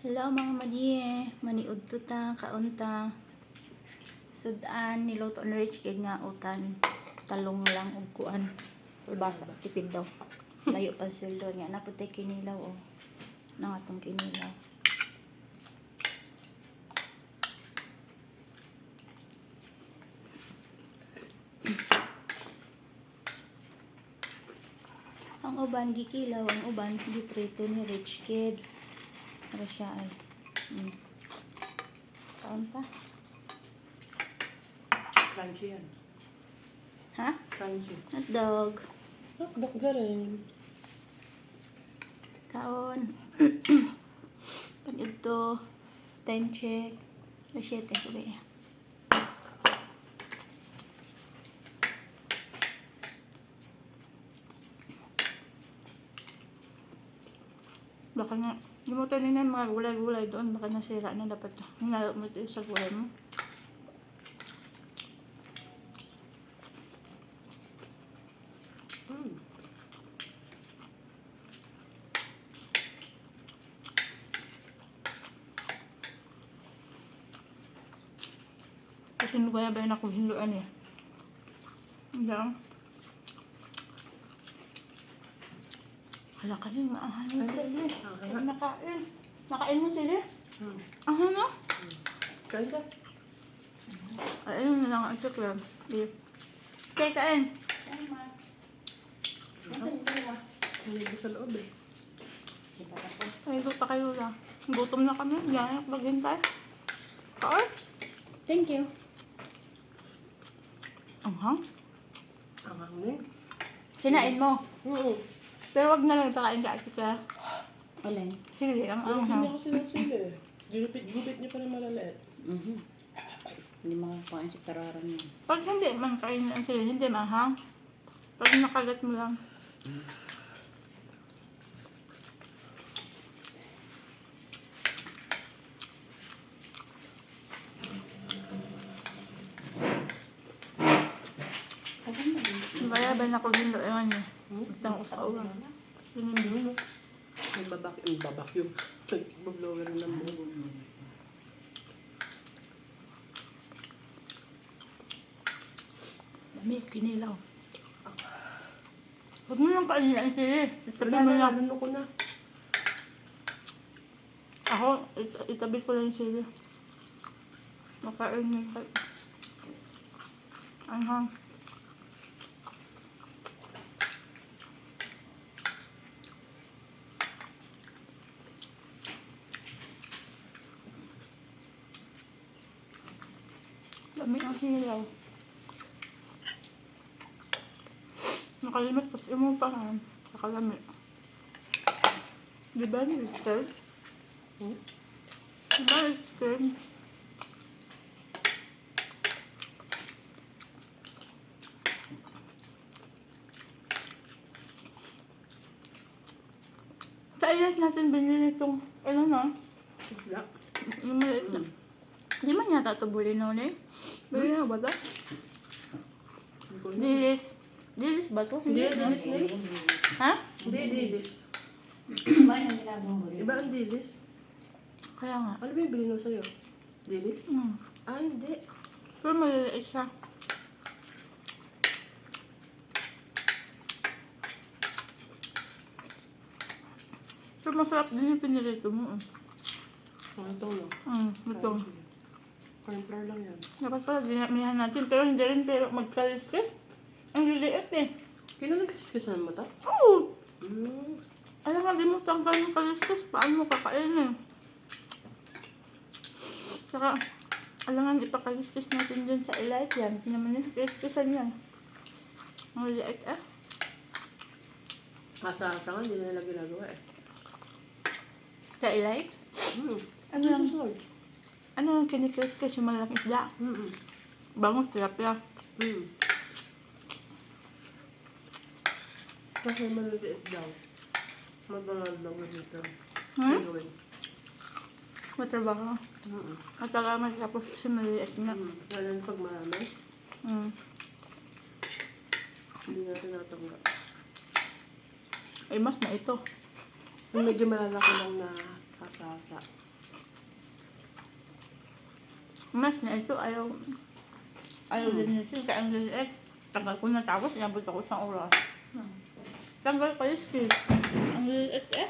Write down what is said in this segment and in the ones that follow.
Hello mga madiye, maniud to ta, kaunta. Sudan, niluto na rich kid nga utan. Talong lang ug kuan. Basa, tipid daw. Layo pa sulod nga. Naputay kinilaw o. Nang atong kinilaw. Ang uban gikilaw, ang uban giprito ni rich kid. Para siya ay. Kaunta. Crunchy yan. Ha? Crunchy. Hotdog. Hotdog ka rin. Kaon. Panyod to. Time check. Lasyete ko ba yan? Baka nga, hindi mo tayo na mga gulay-gulay doon. Baka nasira na dapat. Hinalap mo ito sa gulay mo. Kasi hindi kaya ba yun ako hinluan eh. Diyan. Hala ka rin, maahan mo sila. Nakain. Nakain mo sila? Aha na? Kain ka? Ayun na lang ang chocolate. Okay, kain. Hindi ko sa loob eh. Ay, pa kayo lang. Gutom na kami. Yan, maghintay. Kain. Thank you. Anghang. Angang na eh. Kinain mo. Oo. Pero wag na lang pakain ka ati ka. Alin? Sili, ang Hindi anghang. niya kasi nasili eh. Gupit niya pa na malaliit. Hindi makakain si Kararan yun. Pag hindi man kain ang sili, hindi manghang. Pag nakagat mo lang. Kaya ba na ko hinluan niya? Itang usawa. Sinindi. Nagbabacuum. Nagbablower ng buho. Dami, kinilaw. Huwag mo lang kainin ang sili. Itabi Wala mo na, lang. nanuno ko na. Ako, itabi ko lang yung sili. Makain niya. Anghang. Dami ang hilaw. Nakalimit pa siya mo pa nga. Nakalamit. Diba ni Richard? Diba Richard? Sa ilas natin binili itong, ano na? Wala. Yung maliit na. Di man yata ito buli noon eh. Bili na ba ito? Dilis. Dilis ba ito? Hindi, dilis na eh. Ha? Hindi, dilis. Iba yung ginagawa mo rin. Iba ang dilis. Kaya nga. Ano ba yung bilhin mo sa'yo? Dilis? Ah, hindi. Pero maliliit siya. Pero masarap din yung pinirito mo. Ito no? Ito. Corn flour lang yan. Dapat pala dinamihan natin. Pero hindi rin pero magkaliskis. Ang liliit eh. Kailan nagkasikisan mo ito? Oo! Mm. Alam nga, di mo tanggal yung kaliskis. Paano mo kakainin? Saka, alam nga, ipakaliskis natin dyan sa elite yan. Hindi naman yung kaliskisan yan. Ang liliit ah. Asa-asa nga, hindi na nila ginagawa eh. Sa elite? Ano lang? Susunod. Ano yung kinikaliskis yung malaking isda? Bangus, tilapia. Kasi maliliit daw. Mabangal daw dito. Gawin. Matrabaho. Matagal matapos kasi maliliit na. Lalo na pag marami, hindi natin natanggap. Ay, mas na ito. Yung medyo malalaki lang na hasa-hasa. Mas na ito, ayaw din niya siya. Kaya ang liit. Tagal ko natapos, inabot ako isang oras. Tagal ko yung skill. Ang liit eh.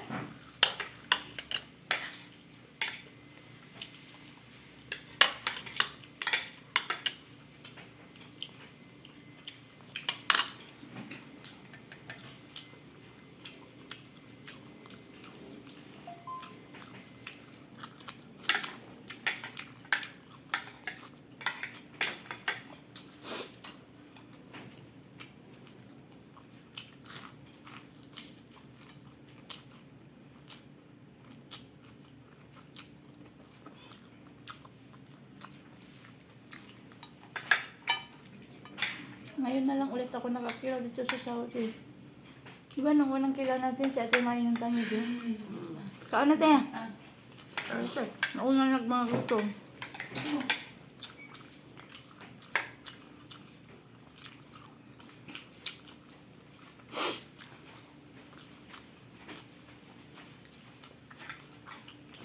Ngayon na lang ulit ako nakakilo dito sa Saudi. Diba nung unang kilo natin si Ate May yung tayo doon? Saan na tayo? Okay. Nauna nagmamagutom.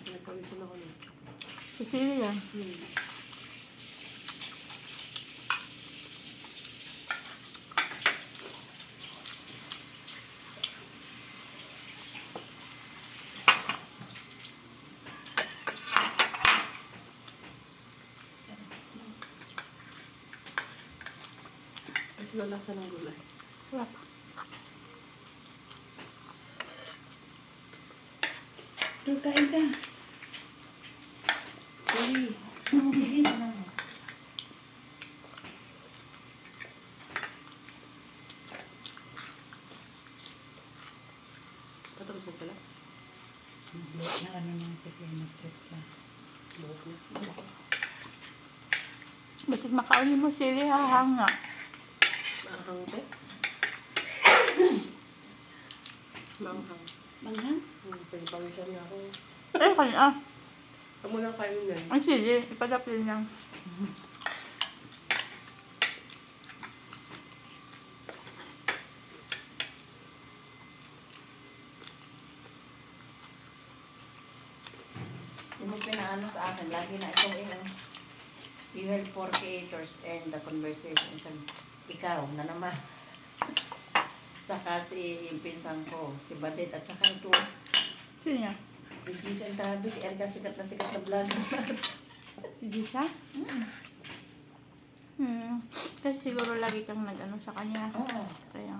Nagpawisan ako nun. Si Celia. Ito lasa ng gulay. Sarap. Ito, kain ka. Sige. Sige, sana mo. Patapos na sila. Buhat na kami mga sige mag-set sa Buhat na. Basit makaunin mo Celia, hahanga. Maanghang te. Maanghang. manghang. Pagpawisan niya ako. Eh, kanya. Huwag mo lang kainin yan. Ang Celia, ipadapin niya. Yung mo pinaano sa akin, lagi na ikaw you heard 4 creators and the conversation. Ikaw na naman. Saka si yung pinsang ko, si Badet, at saka ito, Sino niya? si Jason Travis, erga sikat na vlogger. Si Jisa? Kasi siguro lagi kang nag-ano sa kanya. Oo. Kaya,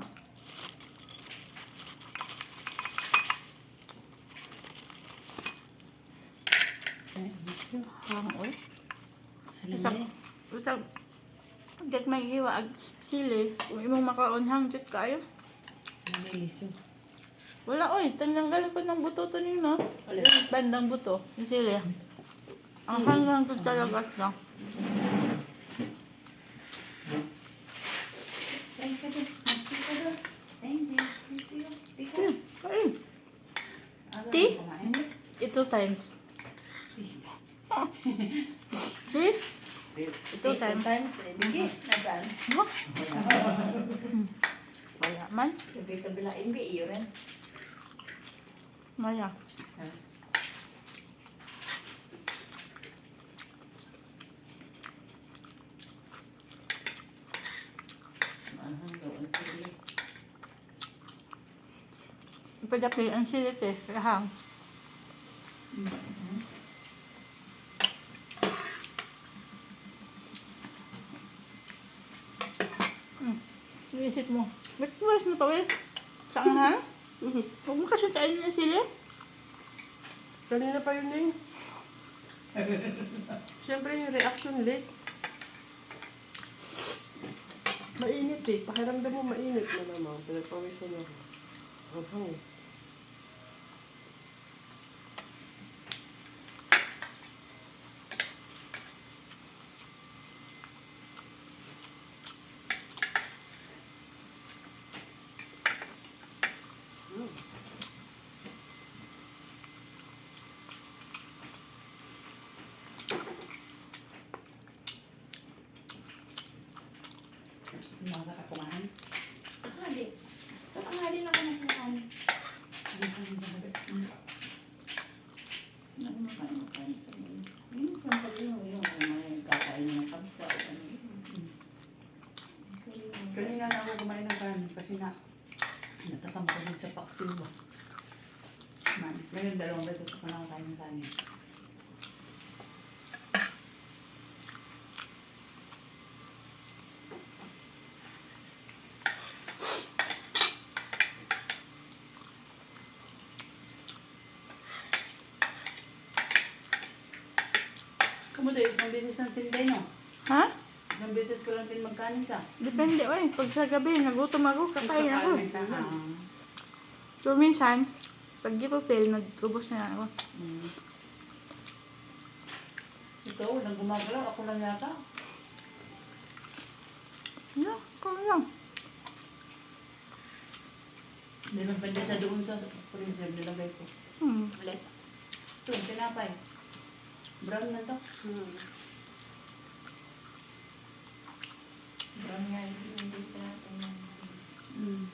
hang oy. Alam Usap, mo usap, agad may hiwa, sili. Kung imong makaunhang jut kayo. namiliso. Wala oy, tananggal ko ng buto to nino. Yung bandang buto, yung sili. Ang hanggang to talaga na. Thank you. Thank you. Kain. Tea? 2 times. See? 2 times. Times, bigi. Nasaan? Huh? Wala man. Kabila, hindi, iyo rin. Maya. Ha? Mahang doon sili. Ipadapi ang silit eh. Lahang. Iisip mo. Ba't buwas mo to eh? Saan ha? Huwag mo kasi kainin ang sili. Kanina pa yun eh. Siyempre yung reaction late. Mainit eh. Pakiramdam mo mainit na naman. Pinagpawisan ako. Anghang eh. Mga katumahan. Tanghali. Sa tanghali lang ako nakakaan. Minsan pag yung mga kasi nga, natatampo din sa paksiw ba. Man, ngayon 2 beses ako nakakain ng kanin. Kamusta, isang beses lang tinday, no? Ha? Isang beses ko lang din magkanin ka. Depende, oy. Pag sa gabi, nagutom ako, kakain ako. Kakain ka. So, minsan, pag di ko feel, nagtubos na ako. Mm. Ikaw, walang gumagalaw. Ako lang yata. No, kung lang. Meron pa din sa doon sa freezer nilagay ko. Ulit. Ito, tinapay. Brown na to. Brown nga yung hindi natin. Mm.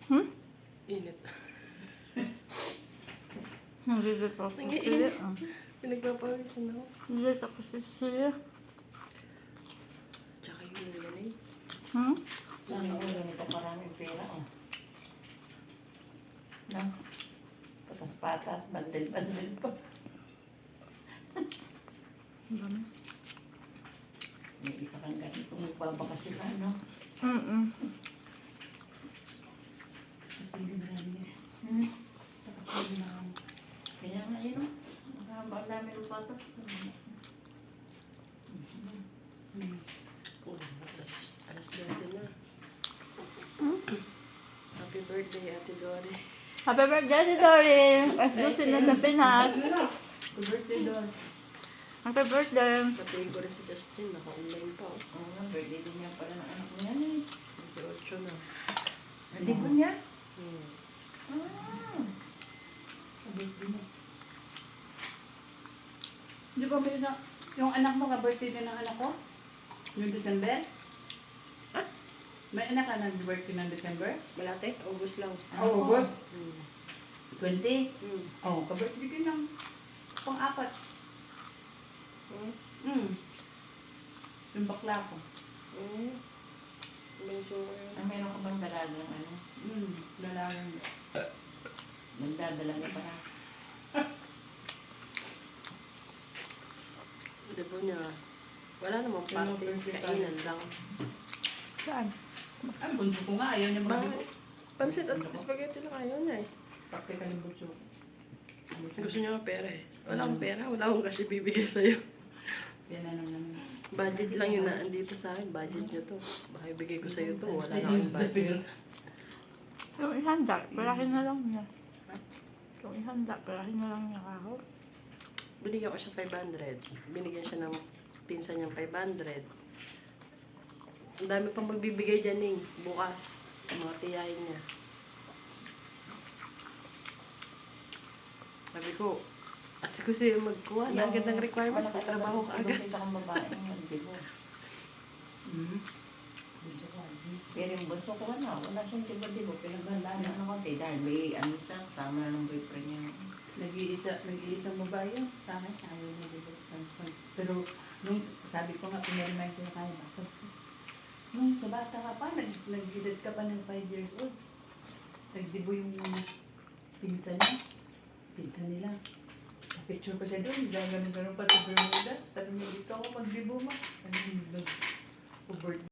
Hmm? Init. Nagigit ako sa Ang sili. init. Pinagpapawisan ako. Nagigit ako sa sili. Tsaka yung lemonade. Hmm? Sana ulo nito maraming pera, oh. No? Patas-patas, bandil-bandil pa. Ang dami. May isa kang ganito, magbabakasyon, no? Mm-mm. Kasi hindi marami niya. Hmm? Saka sabi na ako. Kaya nga yun, oh. Nakahaba ang dami ng patas. Mm. Oh, alas 12 na. Hmm? Happy birthday, Ate Dory. Happy birthday, Dory! As gusto na sa Pinas. Happy birthday doon. Happy birthday! Pati ko rin si Justin, naka-online pa. Oh. Oo nga, birthday din niya pala ng anak mo yan, eh. 18 na. Hindi ba niya? Hmm. Ah. Sa birthday niya. Di ba may isa, yung anak mo ka-birthday din ng anak ko? Yung December? Ah? May anak ka ng birthday ng December? Malate, August lang. Oh, August Hmm. 20? Hmm. Oh, ka-birthday din ng pang-apat. Yung bakla ko. Hmm. Medyo, Ah, meron ka bang dalagang ano? Lalagang. Nagdadala niya pa na. di ba niya, wala namang Yung party, birthday kainan lang. Saan? Ay, bunso ko nga. Ayaw niya Bakit? mag-ibig. Pansit at spaghetti lang ayaw niya eh. Practical yung bunso ko. Gusto niya ng pera eh. Wala akong pera, wala akong kasi bibigay sa'yo. Yan na naman. Budget lang yun na andito sa akin, budget niyo to. Baka ibigay ko sa'yo to, wala na Sa akong budget. pera. Yung ihanda, palakin na lang niya. Yung ihanda, palakin na lang niya ako. Binigyan ko siya 500. Binigyan siya ng pinsan niyang 500. Ang dami pang magbibigay dyan, Ning. Bukas. Ang mga tiyahin niya. Sabi ko, kasi magkuha. Ang ganda ng requirements. May trabaho ka agad. Yung isa kang babae, hindi mo. Bunso ko. Pero yung bunso ko wala siyang diba-diba. Pinaghandaan na ng konti dahil may ano siya, kasama na ng boyfriend niya. Nag-iisang babae yun. Sa akin, ayaw na dito. Pero, nung sabi ko nga, pinaremind ko na kaya ba? Sabi ko, nung sa bata ka pa, nag-edad ka pa ng 5 years old. Nagdibo yung pinsan niya. Pinsan nila. Sa picture ko siya doon, gano'n pa sa Bermuda. Sabi niya, dito ako magdibo ma. Ano yung nag-birthday.